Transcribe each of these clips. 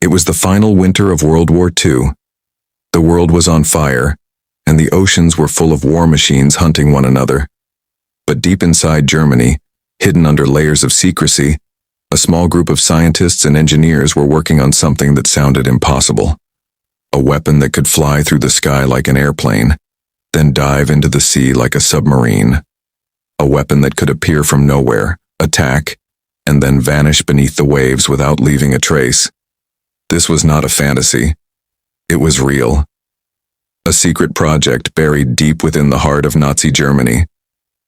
It was the final winter of World War II. The world was on fire, and the oceans were full of war machines hunting one another. But deep inside Germany, hidden under layers of secrecy, a small group of scientists and engineers were working on something that sounded impossible. A weapon that could fly through the sky like an airplane, then dive into the sea like a submarine. A weapon that could appear from nowhere, attack, and then vanish beneath the waves without leaving a trace. This was not a fantasy. It was real. A secret project buried deep within the heart of Nazi Germany.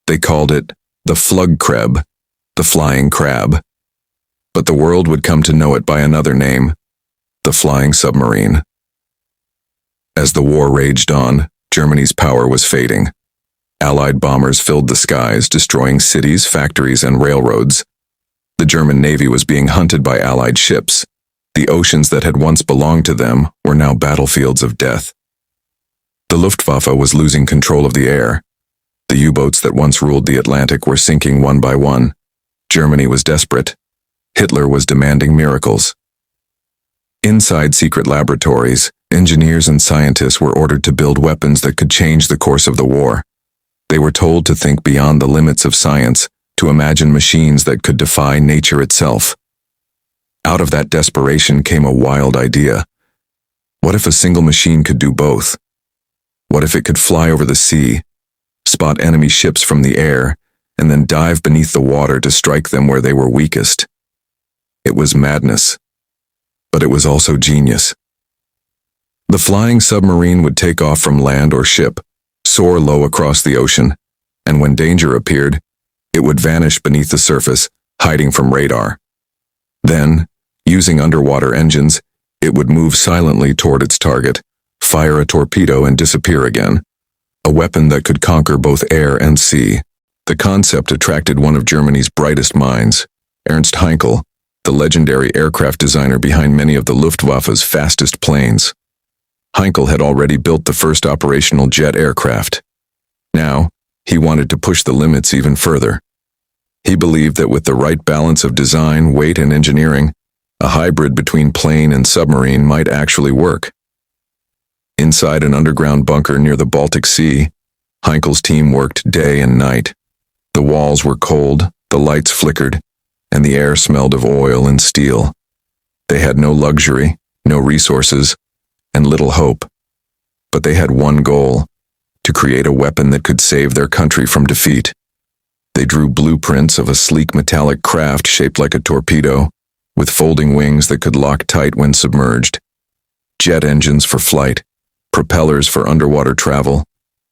They called it the Flugkrab, the flying crab. But the world would come to know it by another name, the Flying Submarine. As the war raged on, Germany's power was fading. Allied bombers filled the skies, destroying cities, factories, and railroads. The German Navy was being hunted by Allied ships. The oceans that had once belonged to them were now battlefields of death. The Luftwaffe was losing control of the air. The U-boats that once ruled the Atlantic were sinking one by one. Germany was desperate. Hitler was demanding miracles. Inside secret laboratories, engineers and scientists were ordered to build weapons that could change the course of the war. They were told to think beyond the limits of science, to imagine machines that could defy nature itself. Out of that desperation came a wild idea. What if a single machine could do both? What if it could fly over the sea, spot enemy ships from the air, and then dive beneath the water to strike them where they were weakest? It was madness, but it was also genius. The flying submarine would take off from land or ship, soar low across the ocean, and when danger appeared, it would vanish beneath the surface, hiding from radar. Then, using underwater engines, it would move silently toward its target, fire a torpedo and disappear again. A weapon that could conquer both air and sea. The concept attracted one of Germany's brightest minds, Ernst Heinkel, the legendary aircraft designer behind many of the Luftwaffe's fastest planes. Heinkel had already built the first operational jet aircraft. Now, he wanted to push the limits even further. He believed that with the right balance of design, weight, and engineering, a hybrid between plane and submarine might actually work. Inside an underground bunker near the Baltic Sea, Heinkel's team worked day and night. The walls were cold, the lights flickered, and the air smelled of oil and steel. They had no luxury, no resources, and little hope. But they had one goal: to create a weapon that could save their country from defeat. They drew blueprints of a sleek metallic craft shaped like a torpedo, with folding wings that could lock tight when submerged. Jet engines for flight, propellers for underwater travel,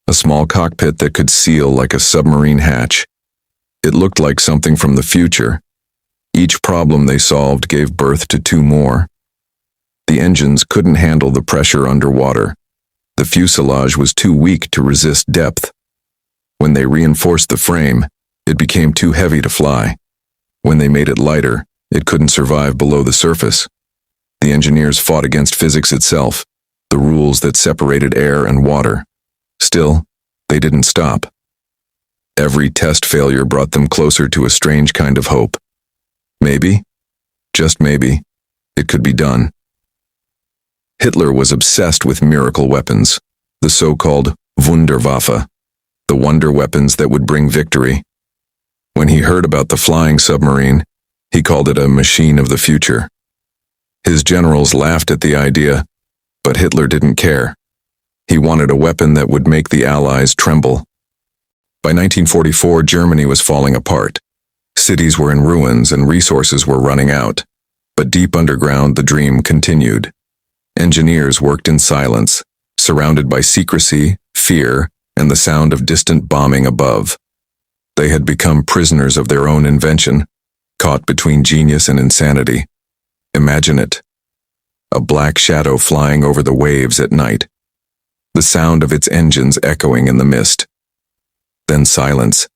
a small cockpit that could seal like a submarine hatch. It looked like something from the future. Each problem they solved gave birth to two more. The engines couldn't handle the pressure underwater. The fuselage was too weak to resist depth. When they reinforced the frame, it became too heavy to fly. When they made it lighter, it couldn't survive below the surface. The engineers fought against physics itself, the rules that separated air and water. Still, they didn't stop. Every test failure brought them closer to a strange kind of hope. Maybe, just maybe, it could be done. Hitler was obsessed with miracle weapons, the so-called Wunderwaffe, the wonder weapons that would bring victory. When he heard about the flying submarine, he called it a machine of the future. His generals laughed at the idea, but Hitler didn't care. He wanted a weapon that would make the Allies tremble. By 1944, Germany was falling apart. Cities were in ruins and resources were running out. But deep underground, the dream continued. Engineers worked in silence, surrounded by secrecy, fear, and the sound of distant bombing above. They had become prisoners of their own invention, caught between genius and insanity. Imagine it. A black shadow flying over the waves at night. The sound of its engines echoing in the mist. Then silence.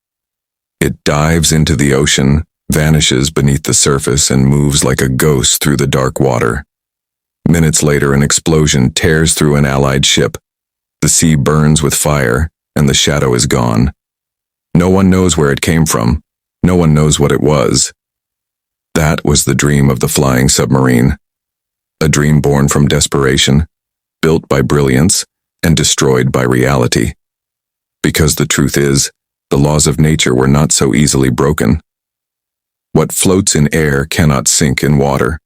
It dives into the ocean, vanishes beneath the surface, and moves like a ghost through the dark water. Minutes later, an explosion tears through an Allied ship. The sea burns with fire, and the shadow is gone. No one knows where it came from. No one knows what it was. That was the dream of the flying submarine. a dream born from desperation, built by brilliance, and destroyed by reality. Because the truth is, the laws of nature were not so easily broken. What floats in air cannot sink in water.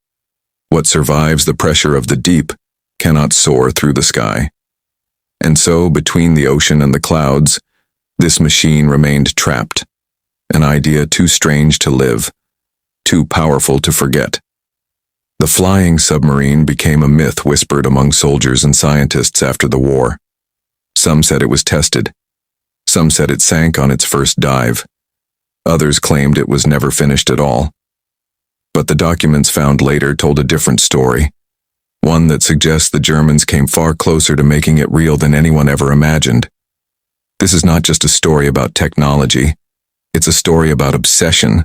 What survives the pressure of the deep cannot soar through the sky. And so, between the ocean and the clouds, this machine remained trapped, an idea too strange to live, too powerful to forget. The flying submarine became a myth whispered among soldiers and scientists after the war. Some said it was tested. Some said it sank on its first dive. Others claimed it was never finished at all. But the documents found later told a different story, one that suggests the Germans came far closer to making it real than anyone ever imagined. This is not just a story about technology. It's a story about obsession,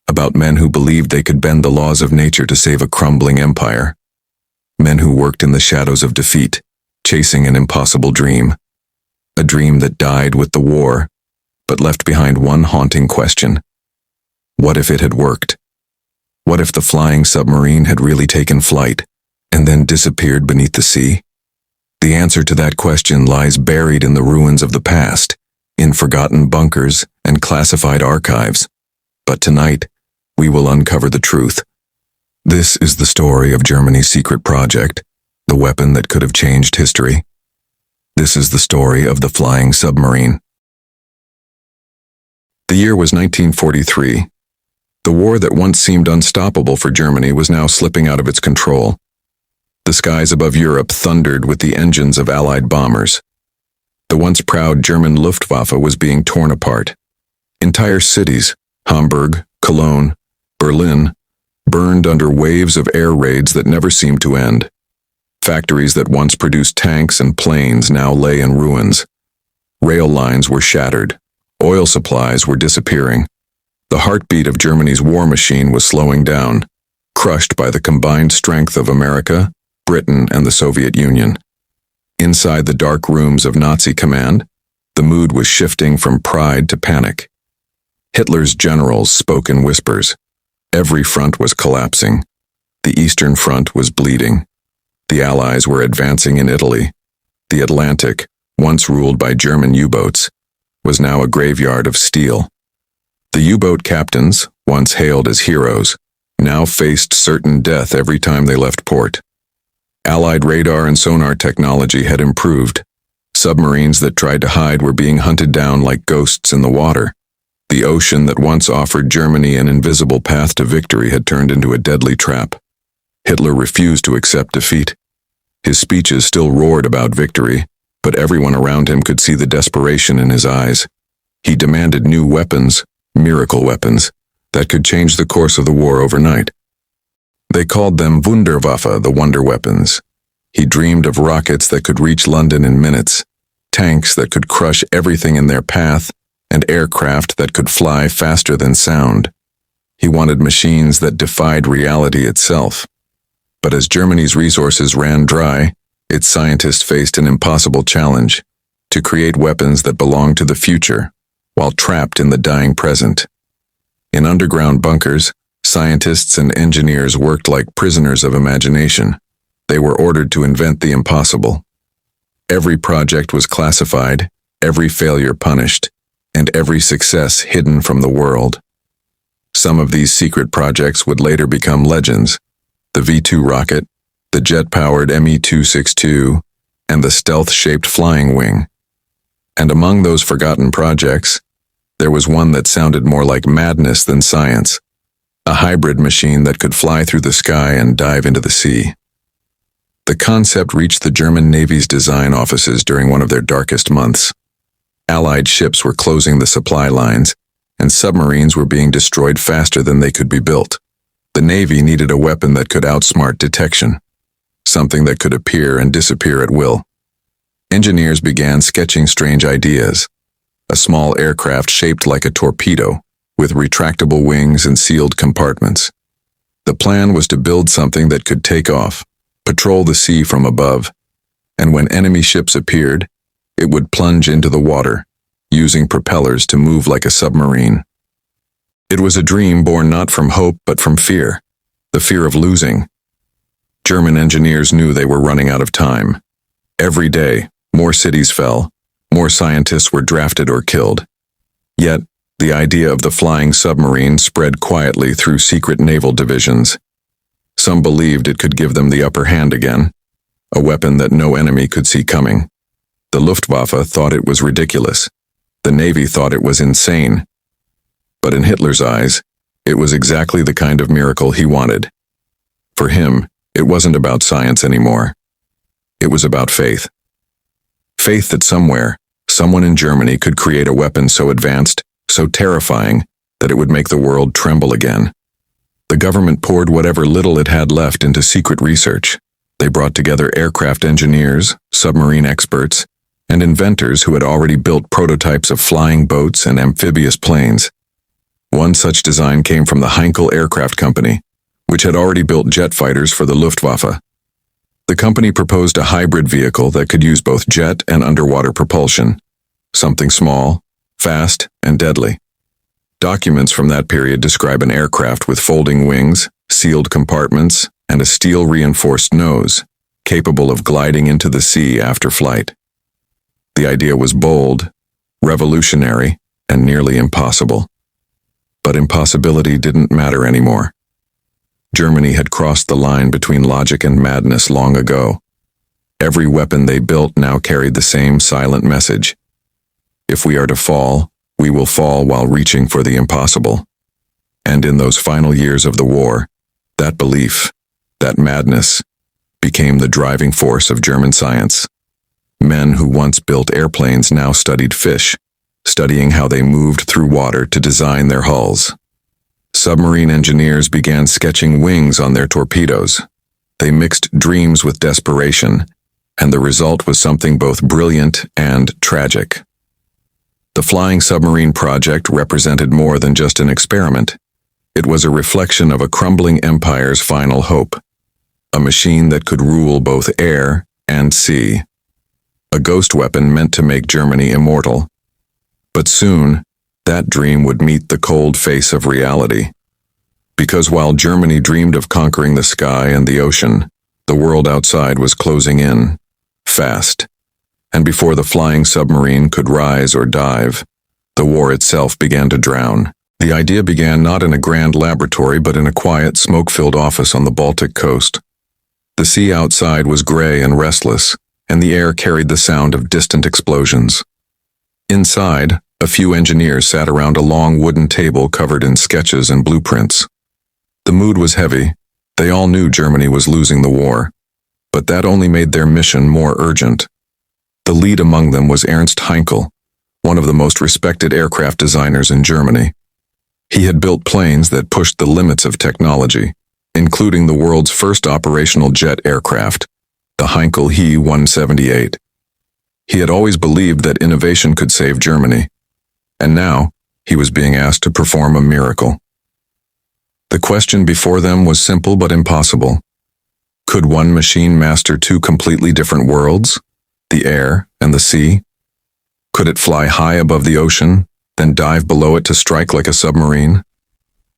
about men who believed they could bend the laws of nature to save a crumbling empire. Men who worked in the shadows of defeat, chasing an impossible dream. A dream that died with the war, but left behind one haunting question. What if it had worked? What if the flying submarine had really taken flight, and then disappeared beneath the sea? The answer to that question lies buried in the ruins of the past, in forgotten bunkers and classified archives. But tonight, we will uncover the truth. This is the story of Germany's secret project, the weapon that could have changed history. This is the story of the flying submarine. The year was 1943. The war that once seemed unstoppable for Germany was now slipping out of its control. The skies above Europe thundered with the engines of Allied bombers. The once proud German Luftwaffe was being torn apart. Entire cities, Hamburg, Cologne, Berlin, burned under waves of air raids that never seemed to end. Factories that once produced tanks and planes now lay in ruins. Rail lines were shattered. Oil supplies were disappearing. The heartbeat of Germany's war machine was slowing down, crushed by the combined strength of America, Britain, and the Soviet Union. Inside the dark rooms of Nazi command, the mood was shifting from pride to panic. Hitler's generals spoke in whispers. Every front was collapsing. The Eastern Front was bleeding. The Allies were advancing in Italy. The Atlantic, once ruled by German U-boats, was now a graveyard of steel. The U-boat captains, once hailed as heroes, now faced certain death every time they left port. Allied radar and sonar technology had improved. Submarines that tried to hide were being hunted down like ghosts in the water. The ocean that once offered Germany an invisible path to victory had turned into a deadly trap. Hitler refused to accept defeat. His speeches still roared about victory, but everyone around him could see the desperation in his eyes. He demanded new weapons, miracle weapons, that could change the course of the war overnight. They called them Wunderwaffe, the wonder weapons. He dreamed of rockets that could reach London in minutes, tanks that could crush everything in their path, and aircraft that could fly faster than sound. He wanted machines that defied reality itself. But as Germany's resources ran dry, its scientists faced an impossible challenge: to create weapons that belonged to the future, while trapped in the dying present. In underground bunkers, scientists and engineers worked like prisoners of imagination. They were ordered to invent the impossible. Every project was classified, every failure punished, and every success hidden from the world. Some of these secret projects would later become legends: the V-2 rocket, the jet-powered Me-262, and the stealth-shaped flying wing. And among those forgotten projects, there was one that sounded more like madness than science: a hybrid machine that could fly through the sky and dive into the sea. The concept reached the German Navy's design offices during one of their darkest months. Allied ships were closing the supply lines, and submarines were being destroyed faster than they could be built. The Navy needed a weapon that could outsmart detection, something that could appear and disappear at will. Engineers began sketching strange ideas: a small aircraft shaped like a torpedo, with retractable wings and sealed compartments. The plan was to build something that could take off, patrol the sea from above, and when enemy ships appeared, it would plunge into the water, using propellers to move like a submarine. It was a dream born not from hope but from fear, the fear of losing. German engineers knew they were running out of time. Every day, more cities fell, more scientists were drafted or killed. Yet, the idea of the flying submarine spread quietly through secret naval divisions. Some believed it could give them the upper hand again, a weapon that no enemy could see coming. The Luftwaffe thought it was ridiculous. The Navy thought it was insane. But in Hitler's eyes, it was exactly the kind of miracle he wanted. For him, it wasn't about science anymore. It was about faith. Faith that somewhere, someone in Germany could create a weapon so advanced, so terrifying, that it would make the world tremble again. The government poured whatever little it had left into secret research. They brought together aircraft engineers, submarine experts, and inventors who had already built prototypes of flying boats and amphibious planes. One such design came from the Heinkel Aircraft Company, which had already built jet fighters for the Luftwaffe. The company proposed a hybrid vehicle that could use both jet and underwater propulsion, something small, fast, and deadly. Documents from that period describe an aircraft with folding wings, sealed compartments, and a steel-reinforced nose, capable of gliding into the sea after flight. The idea was bold, revolutionary, and nearly impossible. But impossibility didn't matter anymore. Germany had crossed the line between logic and madness long ago. Every weapon they built now carried the same silent message. If we are to fall, we will fall while reaching for the impossible. And in those final years of the war, that belief, that madness, became the driving force of German science. Men who once built airplanes now studied fish, studying how they moved through water to design their hulls. Submarine engineers began sketching wings on their torpedoes. They mixed dreams with desperation, and the result was something both brilliant and tragic. The Flying Submarine project represented more than just an experiment. It was a reflection of a crumbling empire's final hope, a machine that could rule both air and sea. A ghost weapon meant to make Germany immortal. But soon, that dream would meet the cold face of reality. Because while Germany dreamed of conquering the sky and the ocean, the world outside was closing in, fast. And before the flying submarine could rise or dive, the war itself began to drown. The idea began not in a grand laboratory but in a quiet, smoke-filled office on the Baltic coast. The sea outside was gray and restless, and the air carried the sound of distant explosions. Inside, a few engineers sat around a long wooden table covered in sketches and blueprints. The mood was heavy. They all knew Germany was losing the war, but that only made their mission more urgent. The lead among them was Ernst Heinkel, one of the most respected aircraft designers in Germany. He had built planes that pushed the limits of technology, including the world's first operational jet aircraft, the Heinkel He-178. He had always believed that innovation could save Germany, and now he was being asked to perform a miracle. The question before them was simple but impossible. Could one machine master two completely different worlds, the air and the sea? Could it fly high above the ocean, then dive below it to strike like a submarine?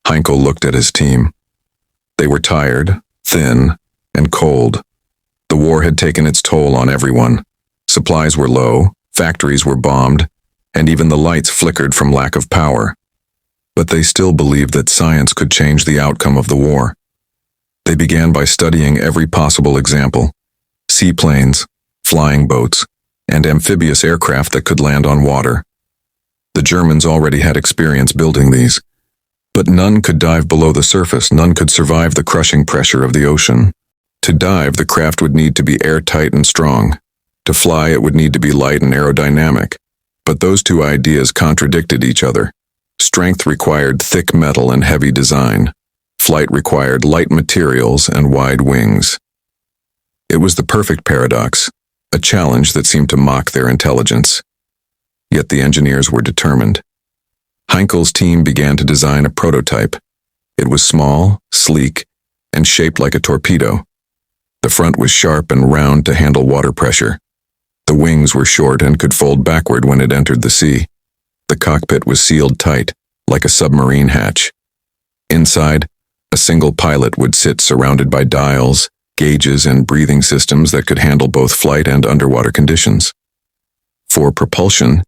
Heinkel looked at his team. They were tired, thin, and cold. The war had taken its toll on everyone. Supplies were low, factories were bombed, and even the lights flickered from lack of power. But they still believed that science could change the outcome of the war. They began by studying every possible example: seaplanes, flying boats, and amphibious aircraft that could land on water. The Germans already had experience building these, but none could dive below the surface, none could survive the crushing pressure of the ocean. To dive, the craft would need to be airtight and strong. To fly, it would need to be light and aerodynamic. But those two ideas contradicted each other. Strength required thick metal and heavy design. Flight required light materials and wide wings. It was the perfect paradox, a challenge that seemed to mock their intelligence. Yet the engineers were determined. Heinkel's team began to design a prototype. It was small, sleek, and shaped like a torpedo. The front was sharp and round to handle water pressure. The wings were short and could fold backward when it entered the sea. The cockpit was sealed tight, like a submarine hatch. Inside, a single pilot would sit surrounded by dials, gauges, and breathing systems that could handle both flight and underwater conditions. For propulsion,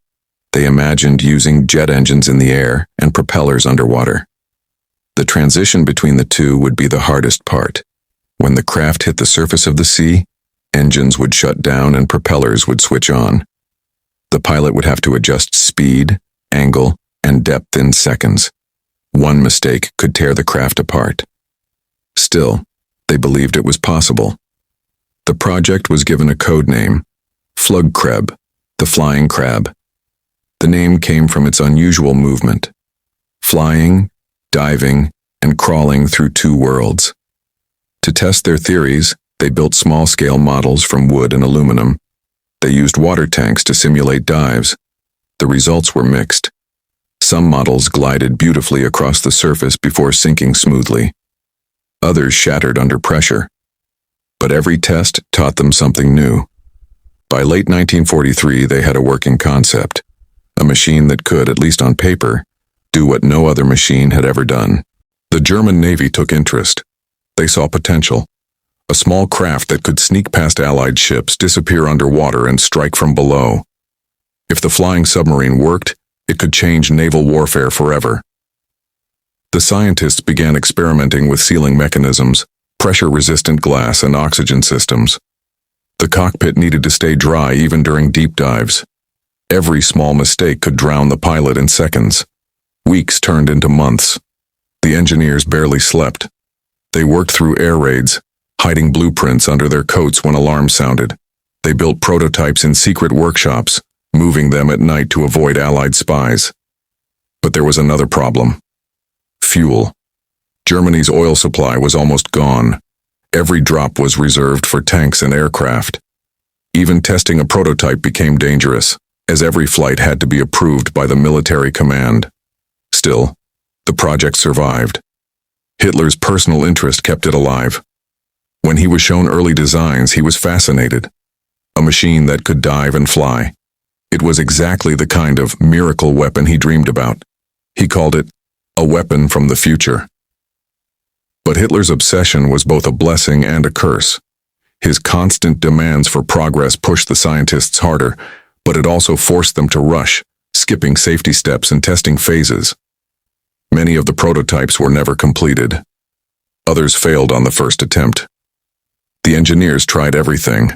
they imagined using jet engines in the air and propellers underwater. The transition between the two would be the hardest part. When the craft hit the surface of the sea, engines would shut down and propellers would switch on. The pilot would have to adjust speed, angle, and depth in seconds. One mistake could tear the craft apart. Still, they believed it was possible. The project was given a code name, Flugkrab, the flying crab. The name came from its unusual movement, flying, diving, and crawling through two worlds. To test their theories, they built small-scale models from wood and aluminum. They used water tanks to simulate dives. The results were mixed. Some models glided beautifully across the surface before sinking smoothly. Others shattered under pressure. But every test taught them something new. By late 1943, they had a working concept, a machine that could, at least on paper, do what no other machine had ever done. The German Navy took interest. They saw potential. A small craft that could sneak past Allied ships, disappear underwater, and strike from below. If the flying submarine worked, it could change naval warfare forever. The scientists began experimenting with sealing mechanisms, pressure-resistant glass, and oxygen systems. The cockpit needed to stay dry even during deep dives. Every small mistake could drown the pilot in seconds. Weeks turned into months. The engineers barely slept. They worked through air raids, hiding blueprints under their coats when alarms sounded. They built prototypes in secret workshops, moving them at night to avoid Allied spies. But there was another problem. Fuel. Germany's oil supply was almost gone. Every drop was reserved for tanks and aircraft. Even testing a prototype became dangerous, as every flight had to be approved by the military command. Still, the project survived. Hitler's personal interest kept it alive. When he was shown early designs, he was fascinated. A machine that could dive and fly. It was exactly the kind of miracle weapon he dreamed about. He called it a weapon from the future. But Hitler's obsession was both a blessing and a curse. His constant demands for progress pushed the scientists harder, but it also forced them to rush, skipping safety steps and testing phases. Many of the prototypes were never completed. Others failed on the first attempt. The engineers tried everything: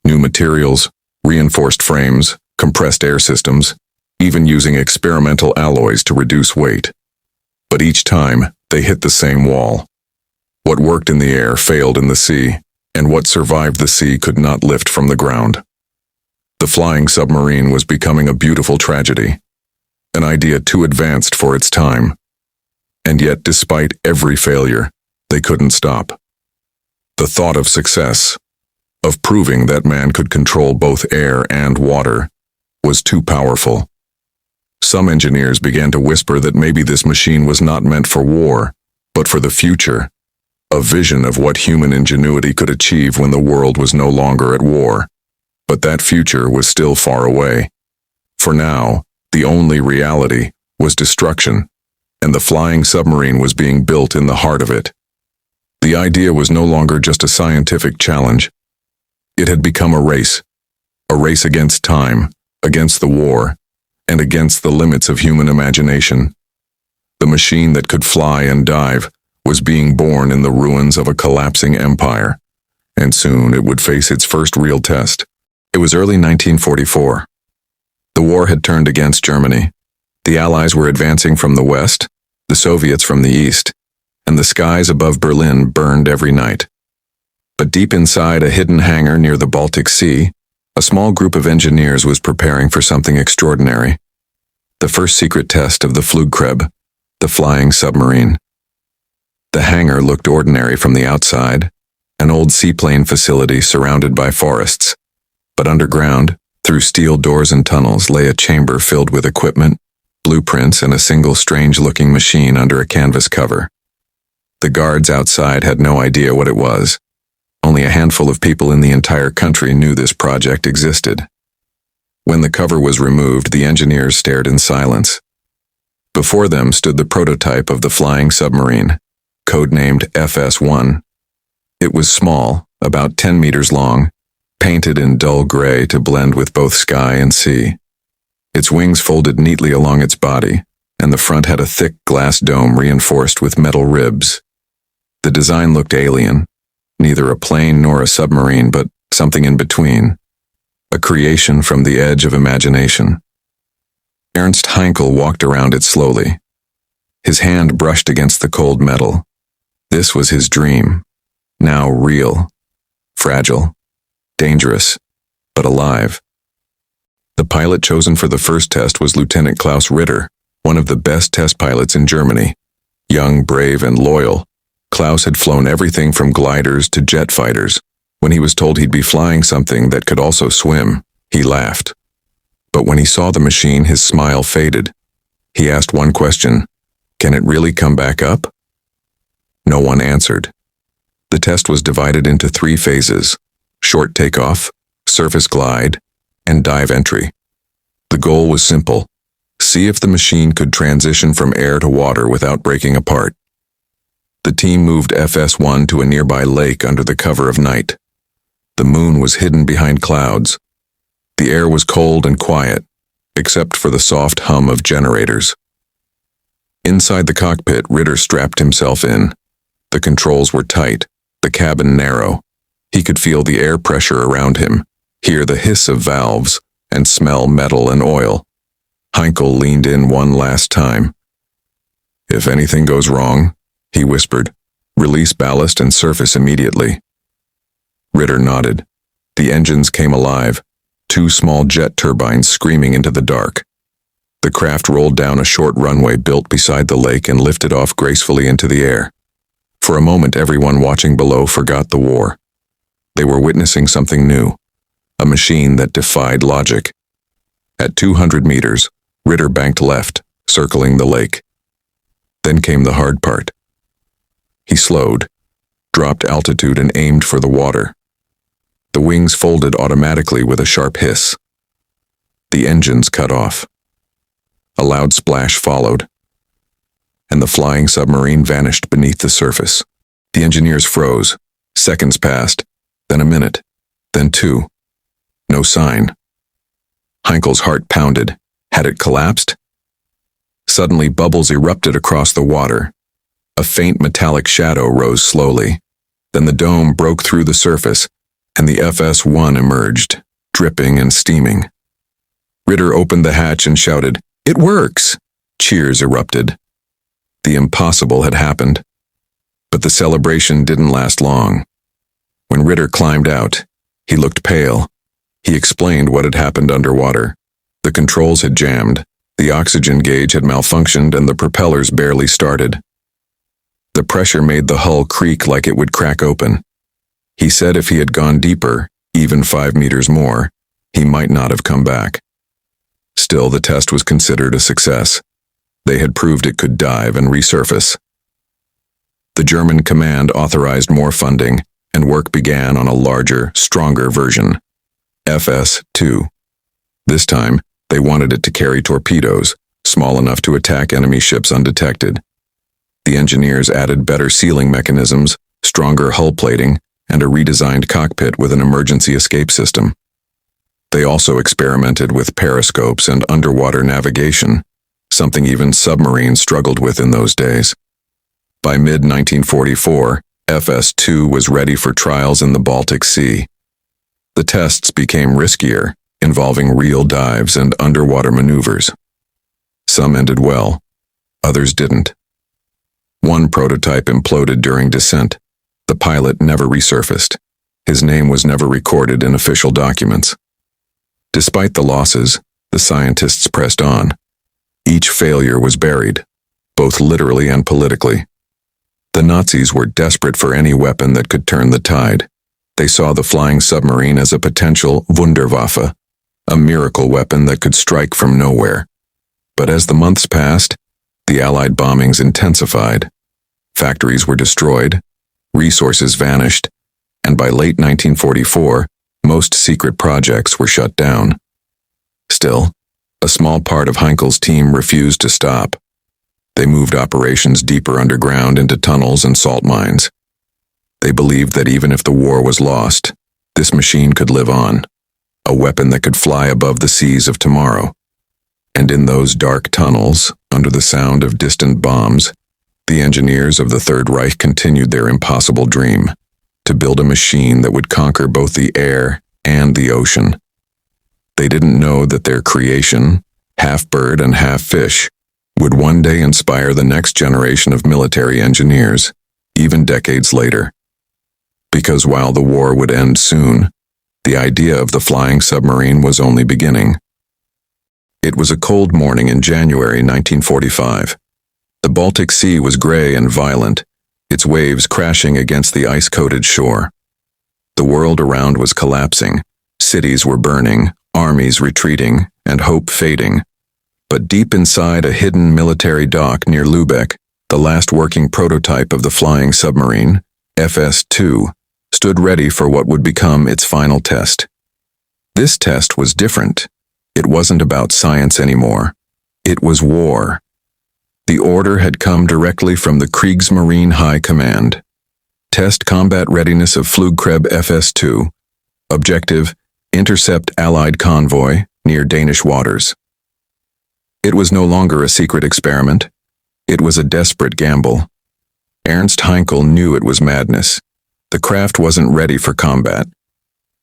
new materials, reinforced frames, compressed air systems, even using experimental alloys to reduce weight. But each time, they hit the same wall. What worked in the air failed in the sea, and what survived the sea could not lift from the ground. The flying submarine was becoming a beautiful tragedy, an idea too advanced for its time. And yet, despite every failure, they couldn't stop. The thought of success, of proving that man could control both air and water, was too powerful. Some engineers began to whisper that maybe this machine was not meant for war, but for the future, a vision of what human ingenuity could achieve when the world was no longer at war. But that future was still far away. For now, the only reality was destruction, and the flying submarine was being built in the heart of it. The idea was no longer just a scientific challenge. It had become a race against time, against the war, and against the limits of human imagination. The machine that could fly and dive was being born in the ruins of a collapsing empire, and soon it would face its first real test. It was early 1944. The war had turned against Germany. The Allies were advancing from the west, the Soviets from the east, and the skies above Berlin burned every night. But deep inside a hidden hangar near the Baltic Sea, a small group of engineers was preparing for something extraordinary. The first secret test of the Flugkrab, the flying submarine. The hangar looked ordinary from the outside, an old seaplane facility surrounded by forests. But underground, through steel doors and tunnels, lay a chamber filled with equipment, blueprints, and a single strange-looking machine under a canvas cover. The guards outside had no idea what it was. Only a handful of people in the entire country knew this project existed. When the cover was removed, the engineers stared in silence. Before them stood the prototype of the flying submarine, codenamed FS-1. It was small, about 10 meters long, painted in dull gray to blend with both sky and sea. Its wings folded neatly along its body, and the front had a thick glass dome reinforced with metal ribs. The design looked alien, neither a plane nor a submarine, but something in between, a creation from the edge of imagination. Ernst Heinkel walked around it slowly. His hand brushed against the cold metal. This was his dream, now real, fragile, dangerous, but alive. The pilot chosen for the first test was Lieutenant Klaus Ritter, one of the best test pilots in Germany. Young, brave, and loyal, Klaus had flown everything from gliders to jet fighters. When he was told he'd be flying something that could also swim, he laughed. But when he saw the machine, his smile faded. He asked one question: can it really come back up? No one answered. The test was divided into 3 phases: short takeoff, surface glide, and dive entry. The goal was simple: see if the machine could transition from air to water without breaking apart. The team moved FS-1 to a nearby lake under the cover of night. The moon was hidden behind clouds. The air was cold and quiet, except for the soft hum of generators. Inside the cockpit, Ritter strapped himself in. The controls were tight, the cabin narrow. He could feel the air pressure around him, hear the hiss of valves, and smell metal and oil. Heinkel leaned in one last time. "If anything goes wrong," he whispered, "release ballast and surface immediately." Ritter nodded. The engines came alive, 2 small jet turbines screaming into the dark. The craft rolled down a short runway built beside the lake and lifted off gracefully into the air. For a moment, everyone watching below forgot the war. They were witnessing something new, a machine that defied logic. At 200 meters, Ritter banked left, circling the lake. Then came the hard part. He slowed, dropped altitude, and aimed for the water. The wings folded automatically with a sharp hiss. The engines cut off. A loud splash followed, and the flying submarine vanished beneath the surface. The engineers froze. Seconds passed, then a minute, then 2. No sign. Heinkel's heart pounded. Had it collapsed? Suddenly, bubbles erupted across the water. A faint metallic shadow rose slowly. Then the dome broke through the surface, and the FS-1 emerged, dripping and steaming. Ritter opened the hatch and shouted, "It works!" Cheers erupted. The impossible had happened. But the celebration didn't last long. When Ritter climbed out, he looked pale. He explained what had happened underwater. The controls had jammed, the oxygen gauge had malfunctioned, and the propellers barely started. The pressure made the hull creak like it would crack open. He said if he had gone deeper, even 5 meters more, he might not have come back. Still, the test was considered a success. They had proved it could dive and resurface. The German command authorized more funding, and work began on a larger, stronger version, FS-2. This time, they wanted it to carry torpedoes, small enough to attack enemy ships undetected. The engineers added better sealing mechanisms, stronger hull plating, and a redesigned cockpit with an emergency escape system. They also experimented with periscopes and underwater navigation, something even submarines struggled with in those days. By mid-1944, FS-2 was ready for trials in the Baltic Sea. The tests became riskier, involving real dives and underwater maneuvers. Some ended well, others didn't. One prototype imploded during descent. The pilot never resurfaced. His name was never recorded in official documents. Despite the losses, the scientists pressed on. Each failure was buried, both literally and politically. The Nazis were desperate for any weapon that could turn the tide. They saw the flying submarine as a potential Wunderwaffe, a miracle weapon that could strike from nowhere. But as the months passed, the Allied bombings intensified. Factories were destroyed, resources vanished, and by late 1944, most secret projects were shut down. Still, a small part of Heinkel's team refused to stop. They moved operations deeper underground into tunnels and salt mines. They believed that even if the war was lost, this machine could live on, a weapon that could fly above the seas of tomorrow. And in those dark tunnels, under the sound of distant bombs, the engineers of the Third Reich continued their impossible dream, to build a machine that would conquer both the air and the ocean. They didn't know that their creation, half bird and half fish, would one day inspire the next generation of military engineers, even decades later. Because while the war would end soon, the idea of the flying submarine was only beginning. It was a cold morning in January 1945. The Baltic Sea was gray and violent, its waves crashing against the ice-coated shore. The world around was collapsing, cities were burning, armies retreating, and hope fading. But deep inside a hidden military dock near Lübeck, the last working prototype of the flying submarine, FS-2, stood ready for what would become its final test. This test was different. It wasn't about science anymore. It was war. The order had come directly from the Kriegsmarine High Command. Test combat readiness of Flugkrebs FS-2. Objective, intercept Allied convoy near Danish waters. It was no longer a secret experiment. It was a desperate gamble. Ernst Heinkel knew it was madness. The craft wasn't ready for combat.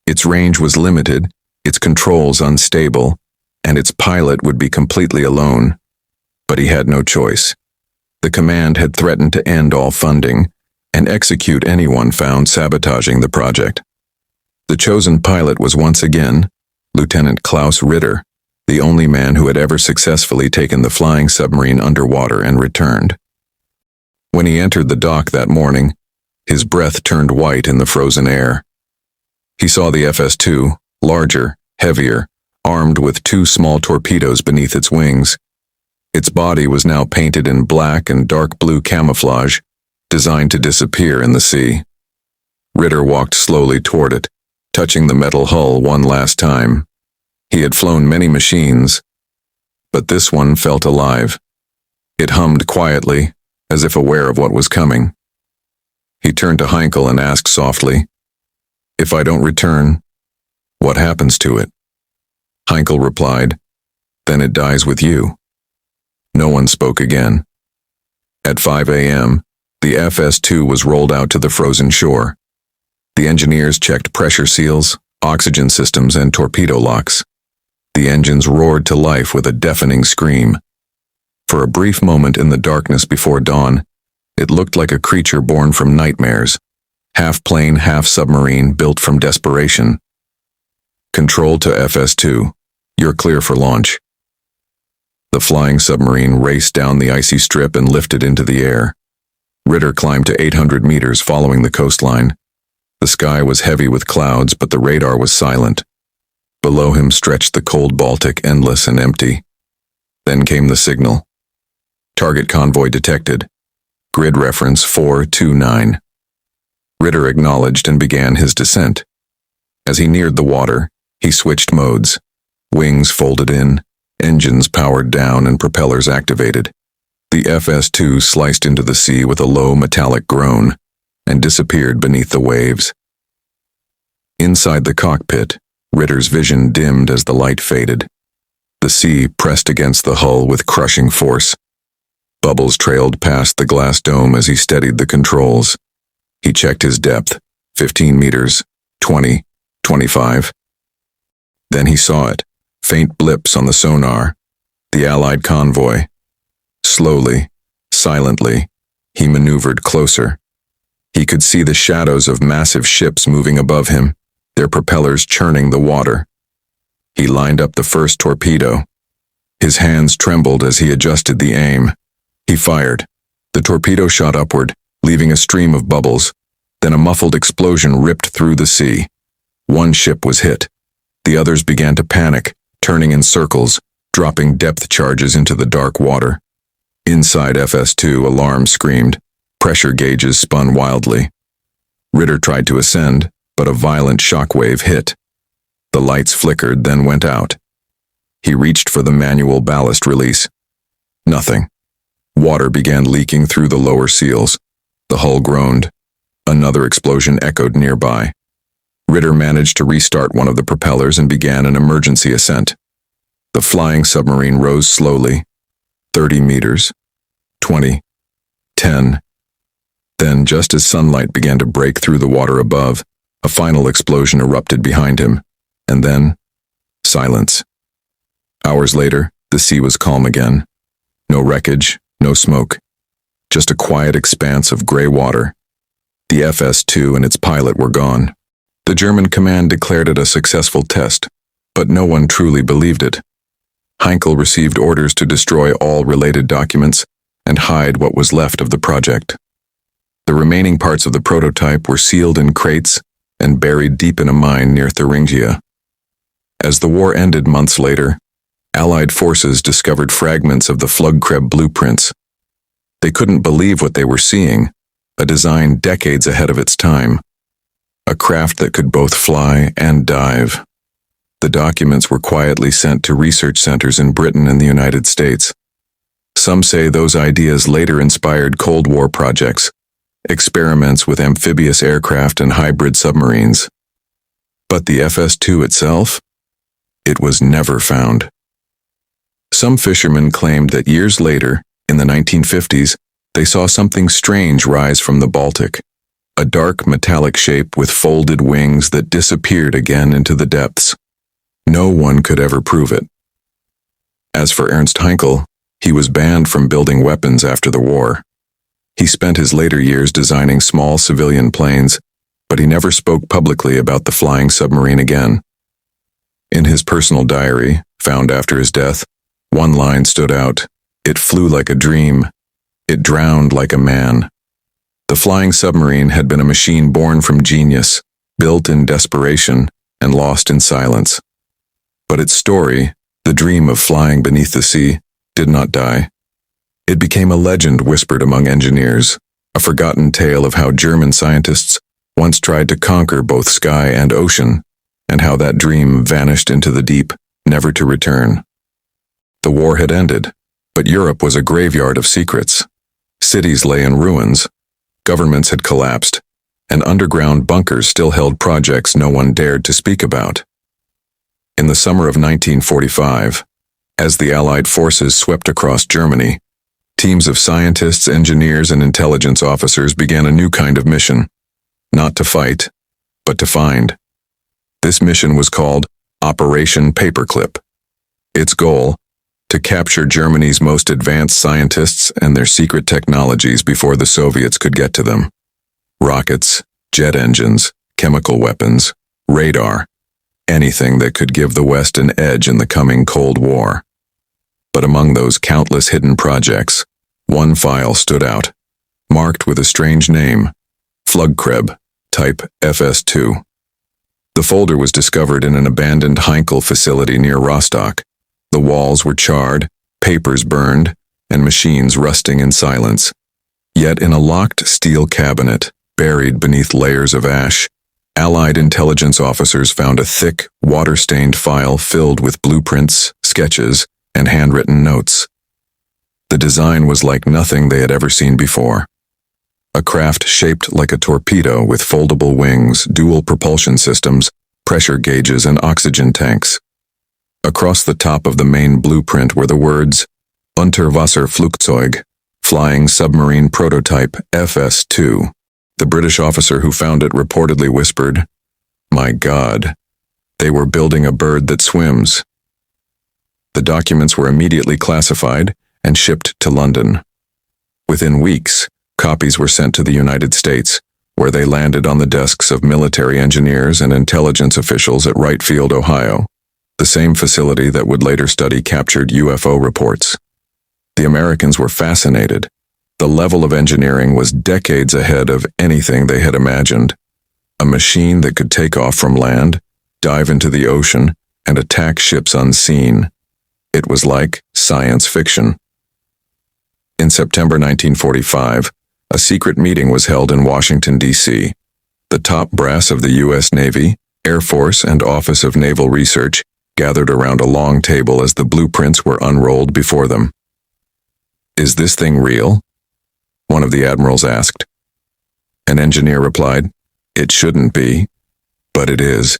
Its range was limited, its controls unstable, and its pilot would be completely alone. But he had no choice. The command had threatened to end all funding and execute anyone found sabotaging the project. The chosen pilot was once again Lieutenant Klaus Ritter, the only man who had ever successfully taken the flying submarine underwater and returned. When he entered the dock that morning, his breath turned white in the frozen air. He saw the FS-2, larger, heavier, armed with 2 small torpedoes beneath its wings. Its body was now painted in black and dark blue camouflage, designed to disappear in the sea. Ritter walked slowly toward it, touching the metal hull one last time. He had flown many machines, but this one felt alive. It hummed quietly, as if aware of what was coming. He turned to Heinkel and asked softly, "If I don't return, what happens to it?" Heinkel replied, "Then it dies with you." No one spoke again. At 5 a.m., the FS-2 was rolled out to the frozen shore. The engineers checked pressure seals, oxygen systems, and torpedo locks. The engines roared to life with a deafening scream. For a brief moment in the darkness before dawn, it looked like a creature born from nightmares, half plane, half submarine, built from desperation. "Control to FS-2. You're clear for launch." The flying submarine raced down the icy strip and lifted into the air. Ritter climbed to 800 meters following the coastline. The sky was heavy with clouds, but the radar was silent. Below him stretched the cold Baltic, endless and empty. Then came the signal. "Target convoy detected. Grid reference 429. Ritter acknowledged and began his descent. As he neared the water, he switched modes. Wings folded in, engines powered down, and propellers activated. The FS-2 sliced into the sea with a low metallic groan and disappeared beneath the waves. Inside the cockpit, Ritter's vision dimmed as the light faded. The sea pressed against the hull with crushing force. Bubbles trailed past the glass dome as he steadied the controls. He checked his depth, 15 meters, 20, 25. Then he saw it, faint blips on the sonar, the Allied convoy. Slowly, silently, he maneuvered closer. He could see the shadows of massive ships moving above him, their propellers churning the water. He lined up the first torpedo. His hands trembled as he adjusted the aim. He fired. The torpedo shot upward, leaving a stream of bubbles. Then a muffled explosion ripped through the sea. One ship was hit. The others began to panic, turning in circles, dropping depth charges into the dark water. Inside FS-2, alarm screamed. Pressure gauges spun wildly. Ritter tried to ascend, but a violent shockwave hit. The lights flickered, then went out. He reached for the manual ballast release. Nothing. Water began leaking through the lower seals. The hull groaned. Another explosion echoed nearby. Ritter managed to restart one of the propellers and began an emergency ascent. The flying submarine rose slowly, 30 meters, 20, 10. Then, just as sunlight began to break through the water above, a final explosion erupted behind him, and then, silence. Hours later, the sea was calm again. No wreckage, no smoke. Just a quiet expanse of gray water. The FS-2 and its pilot were gone. The German command declared it a successful test, but no one truly believed it. Heinkel received orders to destroy all related documents and hide what was left of the project. The remaining parts of the prototype were sealed in crates and buried deep in a mine near Thuringia. As the war ended months later, Allied forces discovered fragments of the Flugkrebs blueprints. They couldn't believe what they were seeing, a design decades ahead of its time. A craft that could both fly and dive. The documents were quietly sent to research centers in Britain and the United States. Some say those ideas later inspired Cold War projects, experiments with amphibious aircraft and hybrid submarines. But the FS-2 itself? It was never found. Some fishermen claimed that years later, in the 1950s, they saw something strange rise from the Baltic. A dark metallic shape with folded wings that disappeared again into the depths. No one could ever prove it. As for Ernst Heinkel, he was banned from building weapons after the war. He spent his later years designing small civilian planes, but he never spoke publicly about the flying submarine again. In his personal diary, found after his death, one line stood out. It flew like a dream. It drowned like a man. The flying submarine had been a machine born from genius, built in desperation, and lost in silence. But its story, the dream of flying beneath the sea, did not die. It became a legend whispered among engineers, a forgotten tale of how German scientists once tried to conquer both sky and ocean, and how that dream vanished into the deep, never to return. The war had ended, but Europe was a graveyard of secrets. Cities lay in ruins. Governments had collapsed, and underground bunkers still held projects no one dared to speak about. In the summer of 1945, as the Allied forces swept across Germany, teams of scientists, engineers, and intelligence officers began a new kind of mission. Not to fight, but to find. This mission was called Operation Paperclip. Its goal, to capture Germany's most advanced scientists and their secret technologies before the Soviets could get to them. Rockets, jet engines, chemical weapons, radar, anything that could give the West an edge in the coming Cold War. But among those countless hidden projects, one file stood out, marked with a strange name, Flugkrebs, type FS-2. The folder was discovered in an abandoned Heinkel facility near Rostock. The walls were charred, papers burned, and machines rusting in silence. Yet in a locked steel cabinet, buried beneath layers of ash, Allied intelligence officers found a thick, water-stained file filled with blueprints, sketches, and handwritten notes. The design was like nothing they had ever seen before. A craft shaped like a torpedo with foldable wings, dual propulsion systems, pressure gauges, and oxygen tanks. Across the top of the main blueprint were the words, Unterwasserflugzeug, Flying Submarine Prototype FS-2. The British officer who found it reportedly whispered, "My God, they were building a bird that swims." The documents were immediately classified and shipped to London. Within weeks, copies were sent to the United States, where they landed on the desks of military engineers and intelligence officials at Wright Field, Ohio, the same facility that would later study captured UFO reports. The Americans were fascinated. The level of engineering was decades ahead of anything they had imagined. A machine that could take off from land, dive into the ocean, and attack ships unseen. It was like science fiction. In September 1945, a secret meeting was held in Washington, D.C. The top brass of the U.S. Navy, Air Force, and Office of Naval Research gathered around a long table as the blueprints were unrolled before them. "Is this thing real?" one of the admirals asked. An engineer replied, "It shouldn't be, but it is."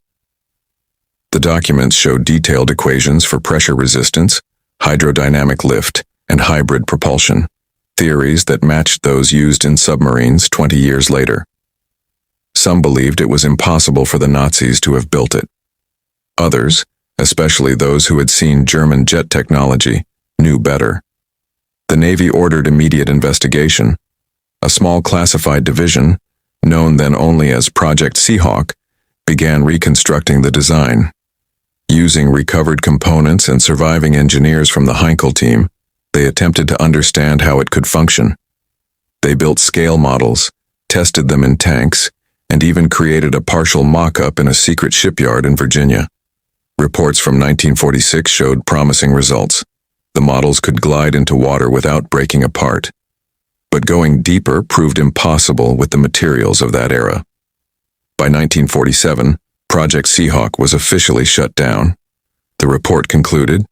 The documents showed detailed equations for pressure resistance, hydrodynamic lift, and hybrid propulsion, theories that matched those used in submarines 20 years later. Some believed it was impossible for the Nazis to have built it. Others, especially those who had seen German jet technology, knew better. The Navy ordered immediate investigation. A small classified division, known then only as Project Seahawk, began reconstructing the design. Using recovered components and surviving engineers from the Heinkel team, they attempted to understand how it could function. They built scale models, tested them in tanks, and even created a partial mock-up in a secret shipyard in Virginia. Reports from 1946 showed promising results. The models could glide into water without breaking apart. But going deeper proved impossible with the materials of that era. By 1947, Project Seahawk was officially shut down. The report concluded,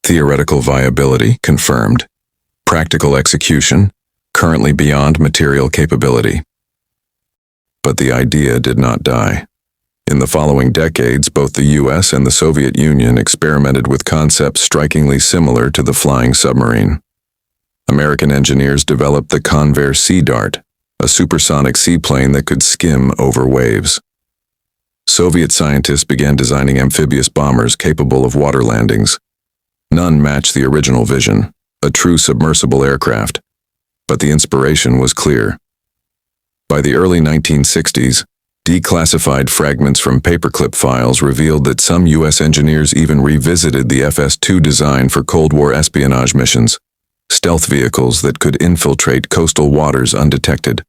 theoretical viability confirmed, practical execution currently beyond material capability. But the idea did not die. In the following decades, both the US and the Soviet Union experimented with concepts strikingly similar to the flying submarine. American engineers developed the Convair Sea Dart, a supersonic seaplane that could skim over waves. Soviet scientists began designing amphibious bombers capable of water landings. None matched the original vision, a true submersible aircraft. But the inspiration was clear. By the early 1960s, declassified fragments from paperclip files revealed that some U.S. engineers even revisited the FS-2 design for Cold War espionage missions, stealth vehicles that could infiltrate coastal waters undetected.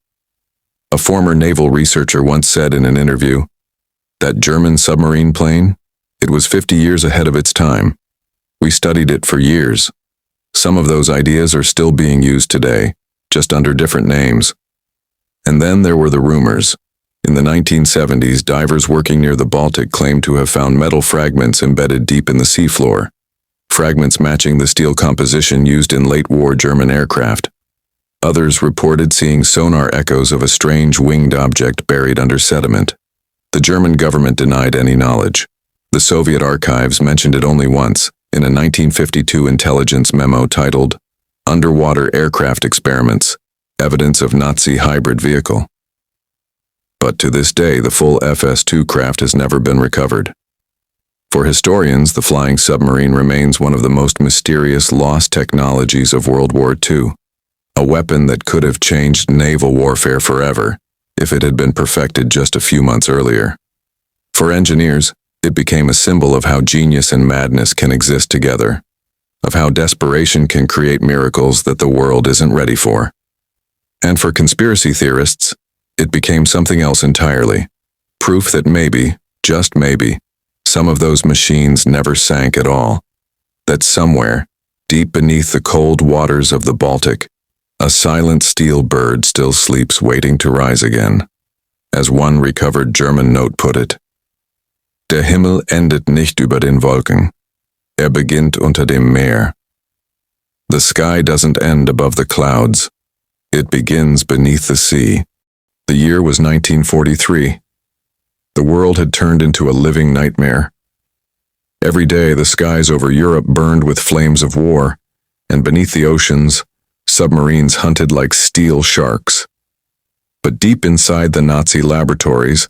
A former naval researcher once said in an interview, "That German submarine plane, it was 50 years ahead of its time. We studied it for years. Some of those ideas are still being used today, just under different names." And then there were the rumors. In the 1970s, divers working near the Baltic claimed to have found metal fragments embedded deep in the seafloor, fragments matching the steel composition used in late-war German aircraft. Others reported seeing sonar echoes of a strange winged object buried under sediment. The German government denied any knowledge. The Soviet archives mentioned it only once, in a 1952 intelligence memo titled, "Underwater Aircraft Experiments, Evidence of Nazi Hybrid Vehicle." But to this day, the full FS-2 craft has never been recovered. For historians, the flying submarine remains one of the most mysterious lost technologies of World War II, a weapon that could have changed naval warfare forever if it had been perfected just a few months earlier. For engineers, it became a symbol of how genius and madness can exist together, of how desperation can create miracles that the world isn't ready for. And for conspiracy theorists, it became something else entirely, proof that maybe, just maybe, some of those machines never sank at all, that somewhere, deep beneath the cold waters of the Baltic, a silent steel bird still sleeps waiting to rise again. As one recovered German note put it, "Der Himmel endet nicht über den Wolken, beginnt unter dem Meer." The sky doesn't end above the clouds, it begins beneath the sea. The year was 1943. The world had turned into a living nightmare. Every day the skies over Europe burned with flames of war, and beneath the oceans, submarines hunted like steel sharks. But deep inside the Nazi laboratories,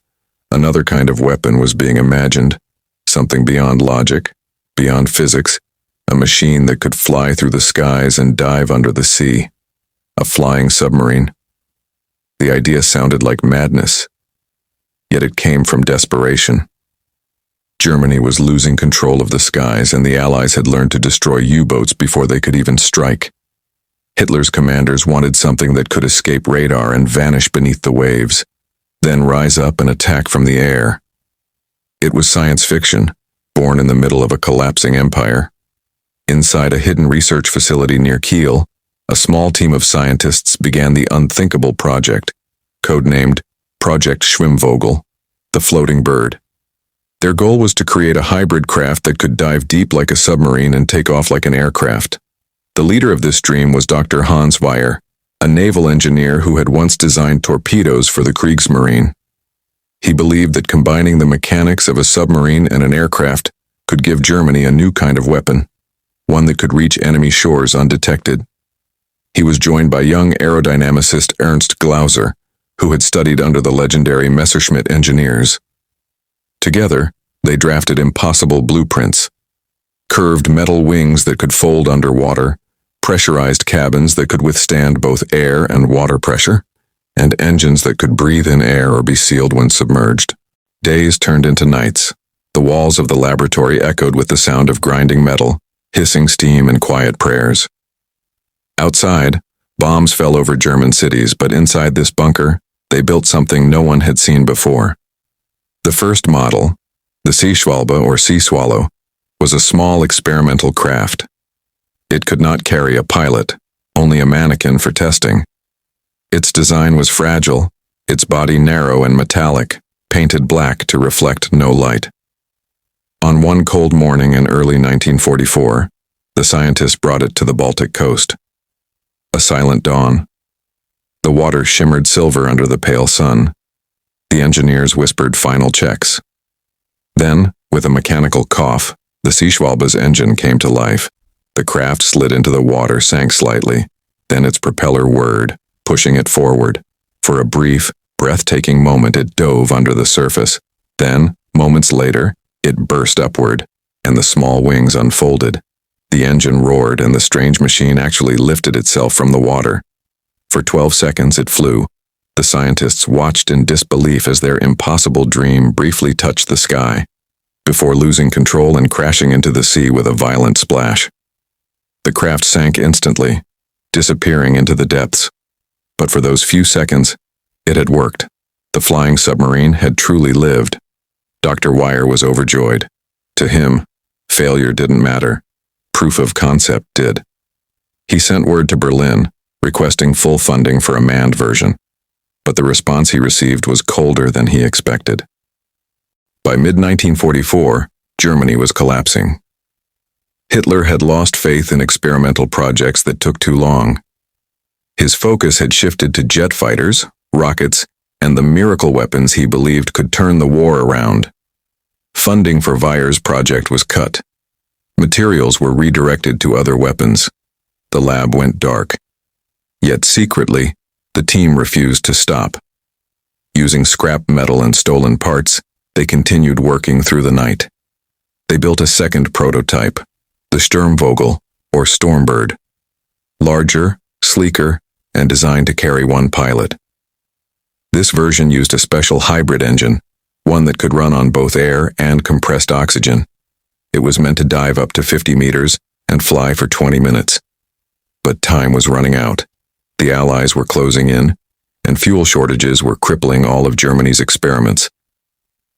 another kind of weapon was being imagined, something beyond logic, beyond physics, a machine that could fly through the skies and dive under the sea. A flying submarine. The idea sounded like madness, yet it came from desperation. Germany was losing control of the skies, and the Allies had learned to destroy U-boats before they could even strike. Hitler's commanders wanted something that could escape radar and vanish beneath the waves, then rise up and attack from the air. It was science fiction, born in the middle of a collapsing empire. Inside a hidden research facility near Kiel, a small team of scientists began the unthinkable project, codenamed Project Schwimmvogel, the floating bird. Their goal was to create a hybrid craft that could dive deep like a submarine and take off like an aircraft. The leader of this dream was Dr. Weyer, a naval engineer who had once designed torpedoes for the Kriegsmarine. He believed that combining the mechanics of a submarine and an aircraft could give Germany a new kind of weapon, one that could reach enemy shores undetected. He was joined by young aerodynamicist Ernst Glauser, who had studied under the legendary Messerschmitt engineers. Together, they drafted impossible blueprints: curved metal wings that could fold underwater, pressurized cabins that could withstand both air and water pressure, and engines that could breathe in air or be sealed when submerged. Days turned into nights. The walls of the laboratory echoed with the sound of grinding metal, hissing steam, and quiet prayers. Outside, bombs fell over German cities, but inside this bunker, they built something no one had seen before. The first model, the Seeschwalbe or sea swallow, was a small experimental craft. It could not carry a pilot, only a mannequin for testing. Its design was fragile, its body narrow and metallic, painted black to reflect no light. On one cold morning in early 1944, the scientists brought it to the Baltic coast. A silent dawn. The water shimmered silver under the pale sun. The engineers whispered final checks. Then, with a mechanical cough, the Seeschwalbe's engine came to life. The craft slid into the water, sank slightly. Then its propeller whirred, pushing it forward. For a brief, breathtaking moment it dove under the surface. Then, moments later, it burst upward, and the small wings unfolded. The engine roared, and the strange machine actually lifted itself from the water. For 12 seconds it flew. The scientists watched in disbelief as their impossible dream briefly touched the sky, before losing control and crashing into the sea with a violent splash. The craft sank instantly, disappearing into the depths. But for those few seconds, it had worked. The flying submarine had truly lived. Dr. Weyer was overjoyed. To him, failure didn't matter. Proof of concept did. He sent word to Berlin, requesting full funding for a manned version. But the response he received was colder than he expected. By mid-1944, Germany was collapsing. Hitler had lost faith in experimental projects that took too long. His focus had shifted to jet fighters, rockets, and the miracle weapons he believed could turn the war around. Funding for Weyer's project was cut. Materials were redirected to other weapons. The lab went dark. Yet secretly, the team refused to stop. Using scrap metal and stolen parts, they continued working through the night. They built a second prototype, the Schwimmvogel, or Stormbird. Larger, sleeker, and designed to carry one pilot. This version used a special hybrid engine, one that could run on both air and compressed oxygen. It was meant to dive up to 50 meters and fly for 20 minutes. But time was running out. The Allies were closing in, and fuel shortages were crippling all of Germany's experiments.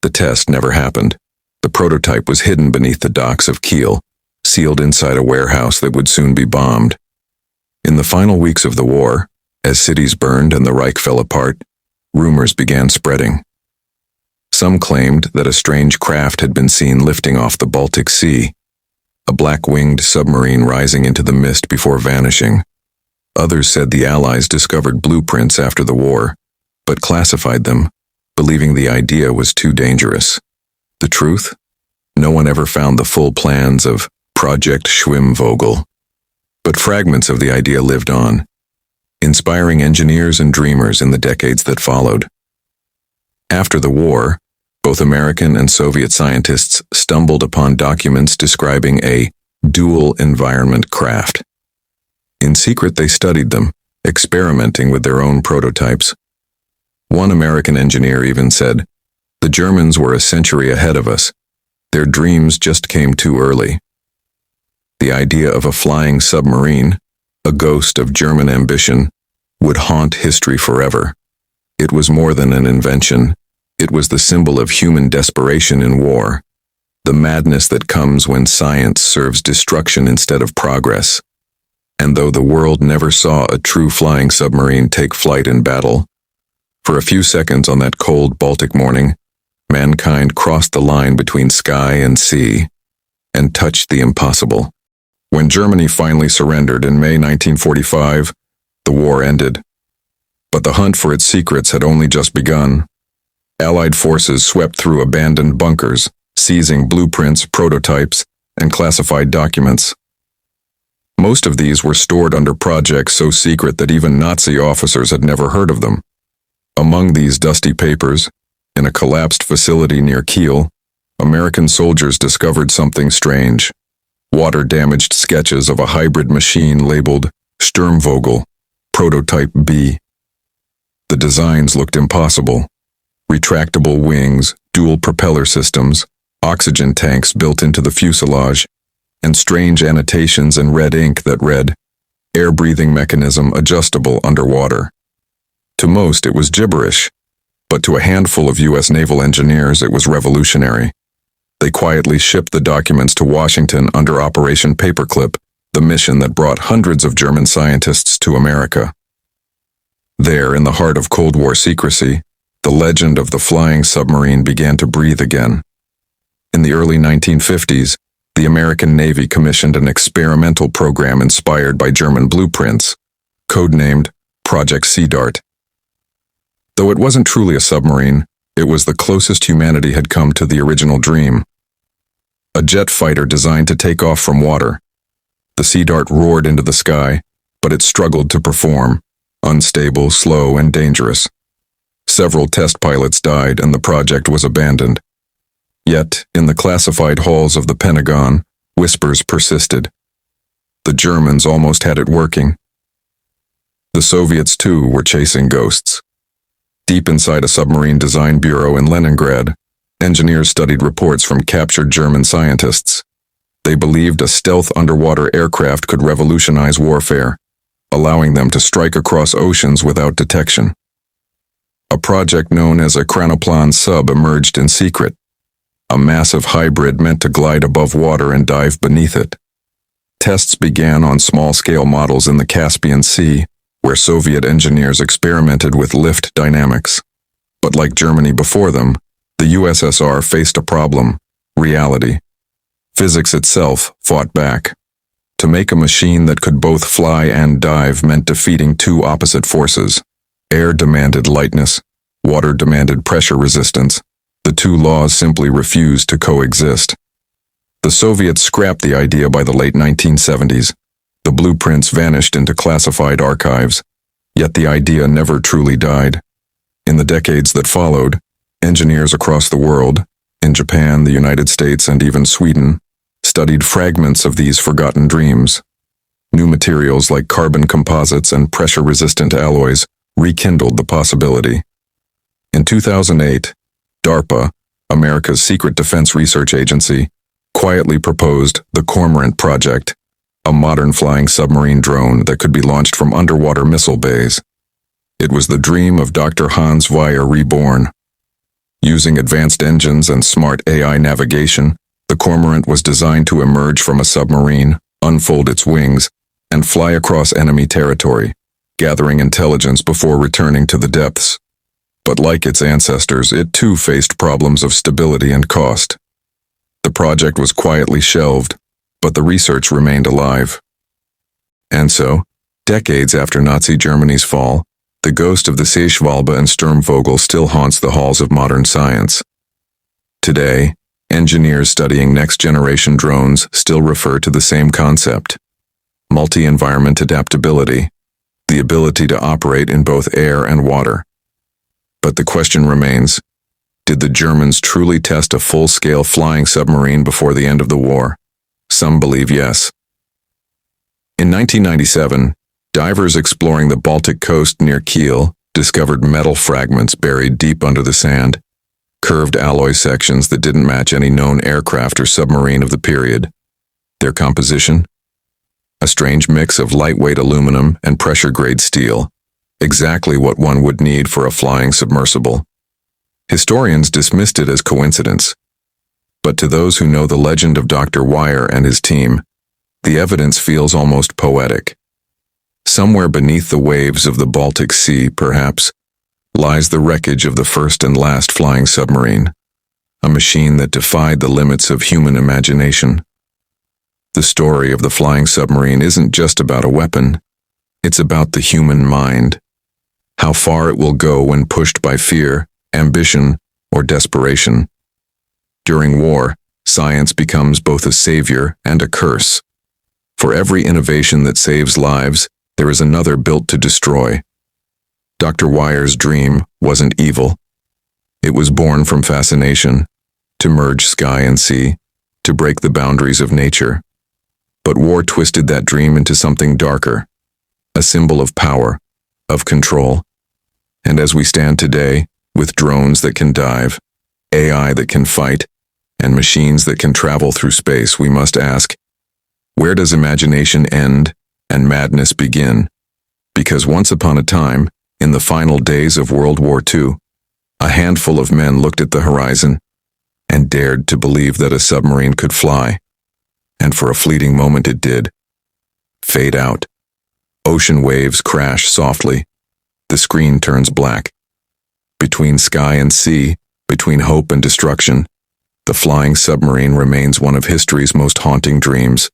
The test never happened. The prototype was hidden beneath the docks of Kiel, sealed inside a warehouse that would soon be bombed. In the final weeks of the war, as cities burned and the Reich fell apart, rumors began spreading. Some claimed that a strange craft had been seen lifting off the Baltic Sea, a black-winged submarine rising into the mist before vanishing. Others said the Allies discovered blueprints after the war, but classified them, believing the idea was too dangerous. The truth? No one ever found the full plans of Project Schwimmvogel. But fragments of the idea lived on, inspiring engineers and dreamers in the decades that followed. After the war, both American and Soviet scientists stumbled upon documents describing a dual environment craft. In secret, they studied them, experimenting with their own prototypes. One American engineer even said, "The Germans were a century ahead of us. Their dreams just came too early." The idea of a flying submarine, a ghost of German ambition, would haunt history forever. It was more than an invention. It was the symbol of human desperation in war, the madness that comes when science serves destruction instead of progress. And though the world never saw a true flying submarine take flight in battle, for a few seconds on that cold Baltic morning, mankind crossed the line between sky and sea and touched the impossible. When Germany finally surrendered in May 1945, The war ended. But the hunt for its secrets had only just begun. Allied forces swept through abandoned bunkers, seizing blueprints, prototypes, and classified documents. Most of these were stored under projects so secret that even Nazi officers had never heard of them. Among these dusty papers, in a collapsed facility near Kiel, American soldiers discovered something strange: water-damaged sketches of a hybrid machine labeled Schwimmvogel, Prototype B. The designs looked impossible. Retractable wings, dual propeller systems, oxygen tanks built into the fuselage, and strange annotations in red ink that read, "Air-breathing mechanism adjustable underwater." To most, it was gibberish, but to a handful of U.S. naval engineers, it was revolutionary. They quietly shipped the documents to Washington under Operation Paperclip, the mission that brought hundreds of German scientists to America. There, in the heart of Cold War secrecy, the legend of the Flying Submarine began to breathe again. In the early 1950s, the American Navy commissioned an experimental program inspired by German blueprints, codenamed Project Sea-Dart. Though it wasn't truly a submarine, it was the closest humanity had come to the original dream. A jet fighter designed to take off from water. The Sea-Dart roared into the sky, but it struggled to perform, unstable, slow, and dangerous. Several test pilots died and the project was abandoned. Yet, in the classified halls of the Pentagon, whispers persisted. The Germans almost had it working. The Soviets, too, were chasing ghosts. Deep inside a submarine design bureau in Leningrad, engineers studied reports from captured German scientists. They believed a stealth underwater aircraft could revolutionize warfare, allowing them to strike across oceans without detection. A project known as a Kranoplan sub emerged in secret, a massive hybrid meant to glide above water and dive beneath it. Tests began on small-scale models in the Caspian Sea, where Soviet engineers experimented with lift dynamics. But like Germany before them, the USSR faced a problem: reality. Physics itself fought back. To make a machine that could both fly and dive meant defeating two opposite forces. Air demanded lightness, water demanded pressure resistance. The two laws simply refused to coexist. The Soviets scrapped the idea by the late 1970s. The blueprints vanished into classified archives, yet the idea never truly died. In the decades that followed, engineers across the world, in Japan, the United States, and even Sweden, studied fragments of these forgotten dreams. New materials like carbon composites and pressure-resistant alloys rekindled the possibility. In 2008, DARPA, America's secret defense research agency, quietly proposed the Cormorant project, a modern flying submarine drone that could be launched from underwater missile bays. It was the dream of Dr. Hans Weyer reborn. Using advanced engines and smart AI navigation, the Cormorant was designed to emerge from a submarine, unfold its wings, and fly across enemy territory, gathering intelligence before returning to the depths. But like its ancestors, it too faced problems of stability and cost. The project was quietly shelved, but the research remained alive. And so, decades after Nazi Germany's fall, the ghost of the Seeschwalbe and Schwimmvogel still haunts the halls of modern science. Today, engineers studying next-generation drones still refer to the same concept: multi-environment adaptability, the ability to operate in both air and water. But the question remains, did the Germans truly test a full-scale flying submarine before the end of the war? Some believe yes. In 1997, divers exploring the Baltic coast near Kiel discovered metal fragments buried deep under the sand, curved alloy sections that didn't match any known aircraft or submarine of the period. Their composition? A strange mix of lightweight aluminum and pressure-grade steel, exactly what one would need for a flying submersible. Historians dismissed it as coincidence. But to those who know the legend of Dr. Weyer and his team, the evidence feels almost poetic. Somewhere beneath the waves of the Baltic Sea, perhaps, lies the wreckage of the first and last flying submarine, a machine that defied the limits of human imagination. The story of the flying submarine isn't just about a weapon. It's about the human mind, how far it will go when pushed by fear, ambition, or desperation. During war, science becomes both a savior and a curse. For every innovation that saves lives, there is another built to destroy. Dr. Weyer's dream wasn't evil. It was born from fascination, to merge sky and sea, to break the boundaries of nature. But war twisted that dream into something darker, a symbol of power, of control. And as we stand today, with drones that can dive, AI that can fight, and machines that can travel through space, we must ask, where does imagination end and madness begin? Because once upon a time, in the final days of World War II, a handful of men looked at the horizon and dared to believe that a submarine could fly. And for a fleeting moment it did. Fade out. Ocean waves crash softly. The screen turns black. Between sky and sea, between hope and destruction, the flying submarine remains one of history's most haunting dreams.